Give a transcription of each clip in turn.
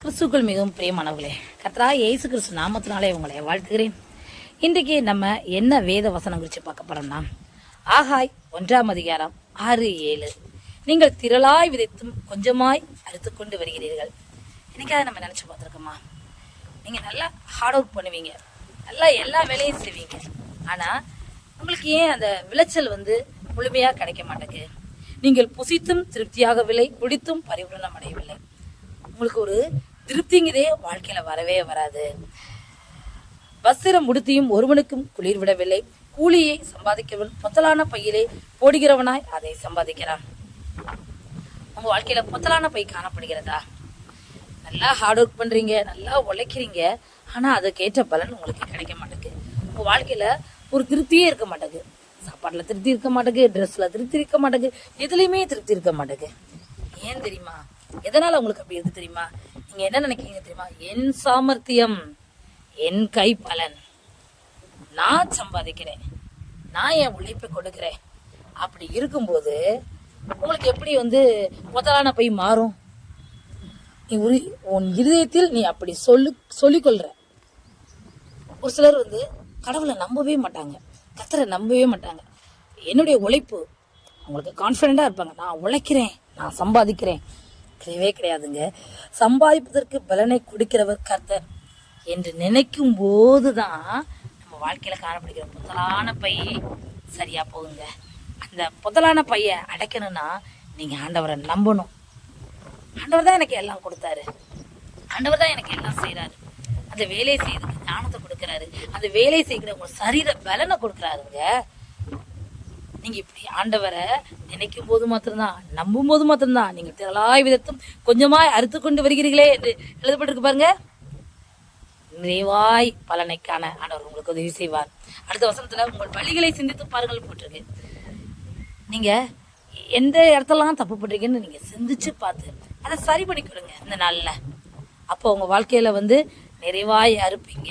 கிறிஸ்துக்கள் மிகவும் பிரியமானவர்களே, கர்த்தராகிய இயேசு கிறிஸ்து நாமத்தினாலே உங்களை வாழ்த்துகிறேன். இன்றைக்கு நம்ம என்ன வேத வசனம் குறித்து பார்க்க போறோம்னா, ஆகாய் 1:6-7. நீங்கள் திரளாய் விதைத்தும் கொஞ்சமாய் அறுத்துக்கொண்டு வருகிறீர்கள். என்னைக்காக நம்ம நினைச்சு பார்த்துருக்கோமா? நீங்க நல்லா ஹார்ட் ஒர்க் பண்ணுவீங்க, நல்லா எல்லா வேலையும் செய்வீங்க, ஆனா உங்களுக்கு ஏன் அந்த விளைச்சல் முழுமையா கிடைக்க மாட்டேங்குது? நீங்கள் புசித்தும் திருப்தியாகவில்லை, குடித்தும் பரிபூரணம் அடையவில்லை. உங்களுக்கு ஒரு திருப்திங்கிறதே வாழ்க்கையில வரவே வராது. வஸ்திரம் உடுத்தியும் ஒருவனுக்கும் குளிர் விடவில்லை. கூலியை சம்பாதிக்கவன் பொத்தலான பையிலே போடுகிறவனாய் அதை சம்பாதிக்கிறான். உங்க வாழ்க்கையில பொத்தலான பை காணப்படுகிறதா? நல்லா ஹார்ட் ஒர்க் பண்றீங்க, நல்லா உழைக்கிறீங்க, ஆனா அதுக்கேற்ற பலன் உங்களுக்கு கிடைக்க மாட்டேங்குது. உங்க வாழ்க்கையில ஒரு திருப்தியே இருக்க மாட்டேங்குது. சாப்பாட்டுல திருப்தி இருக்க மாட்டேங்குது, ட்ரெஸ்ல திருப்தி இருக்க மாட்டேங்குது, எதுலையுமே திருப்தி இருக்க மாட்டேங்குது. ஏன் தெரியுமா? எதனால உங்களுக்கு அப்படி இருக்கு தெரியுமா? நீங்க என்ன நினைக்கிறீங்க தெரியுமா? என் சாமர்த்தியம், என் கை பலன், நான் சம்பாதிக்கிறேன், நான் என் உழைப்பை கொடுக்கிறேன். அப்படி இருக்கும்போது உங்களுக்கு எப்படி பொத்தலான பை மாறும்? நீ உன் இருதயத்தில் நீ அப்படி சொல்லிக்கொள்ற. ஒரு சிலர் கடவுளை நம்பவே மாட்டாங்க, கர்த்தரை நம்பவே மாட்டாங்க. என்னுடைய உழைப்பு, அவங்களுக்கு கான்ஃபிடென்ட்டா இருப்பாங்க, நான் உழைக்கிறேன், நான் சம்பாதிக்கிறேன். கிடையவே கிடையாதுங்க. சம்பாதிப்பதற்கு பலனை கொடுக்கிறவர் கர்த்தர் என்று நினைக்கும் போதுதான் நம்ம வாழ்க்கையில காணப்படுகிற புத்தலான பை சரியா போகுங்க. அந்த புத்தலான பைய அடைக்கணும்னா நீங்க ஆண்டவரை நம்பணும். ஆண்டவர் தான் எனக்கு எல்லாம் கொடுத்தாரு, ஆண்டவர் தான் எனக்கு எல்லாம் செய்யறாரு, அந்த வேலையை செய்யறதுக்கு ஞானத்தை கொடுக்கறாரு, அந்த வேலையை செய்கிற உங்க சரீர பலனை கொடுக்கறாருங்க. நீங்க இப்படி ஆண்டவரை நினைக்கும் போது மாத்திரம்தான், நம்பும் போது மாத்திரம்தான் நீங்க திரளாய் விதத்தும் கொஞ்சமாய் அறுத்து கொண்டு வருகிறீர்களே என்று எழுதப்பட்டிருக்கு பாருங்க. நிறைவாய் பலனைக்கான ஆண்டவர் உங்களுக்கு உதவி செய்வார். அடுத்த வசனத்துல உங்கள் வழிகளை சிந்தித்து பாருங்கள் போட்டிருக்கு. நீங்க எந்த இடத்துலாம் தப்பு பண்றீங்கன்னு நீங்க சிந்திச்சு பார்த்து அதை சரி பண்ணிக்கொடுங்க இந்த நாள்ல. அப்போ உங்க வாழ்க்கையில நிறைவாய் அறுப்பீங்க,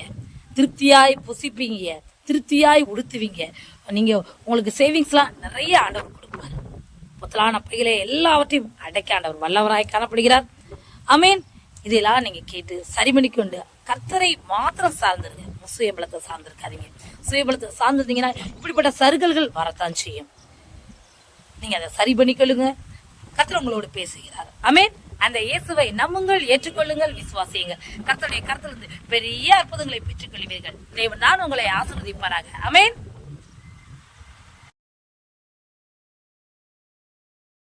திருப்தியாய் புசிப்பீங்க, திருப்தியாய் உடுத்துவீங்க. நீங்க உங்களுக்கு சேவிங்ஸ்லாம் நிறைய ஆண்டவர் கொடுப்பாரு. புத்தலான பையில எல்லாவற்றையும் அடைக்க ஆண்டவர் வல்லவராய் காணப்படுகிறார். ஆமீன். இதெல்லாம் நீங்க கேட்டு சரி பண்ணிக்கொண்டு கர்த்தரை மாத்திரம் சார்ந்துருங்க, சுயபலத்தை சார்ந்திருக்காதீங்க. சுயபலத்தை சார்ந்திருந்தீங்கன்னா இப்படிப்பட்ட சறுகல்கள் வரத்தான் செய்யும். நீங்க அதை சரி பண்ணிக்கொள்ளுங்க. கர்த்தர் உங்களோடு பேசுகிறார். ஆமீன். அந்த இயேசுவை நம்புங்கள், ஏற்றுக்கொள்ளுங்கள், விசுவாசியுங்கள். கர்த்தருடைய கருத்திலிருந்து பெரிய அற்புதங்களை பெற்றுக் கொள்வீர்கள். தேவன் நான் உங்களை ஆசீர்வதிப்பாராக. ஆமீன்.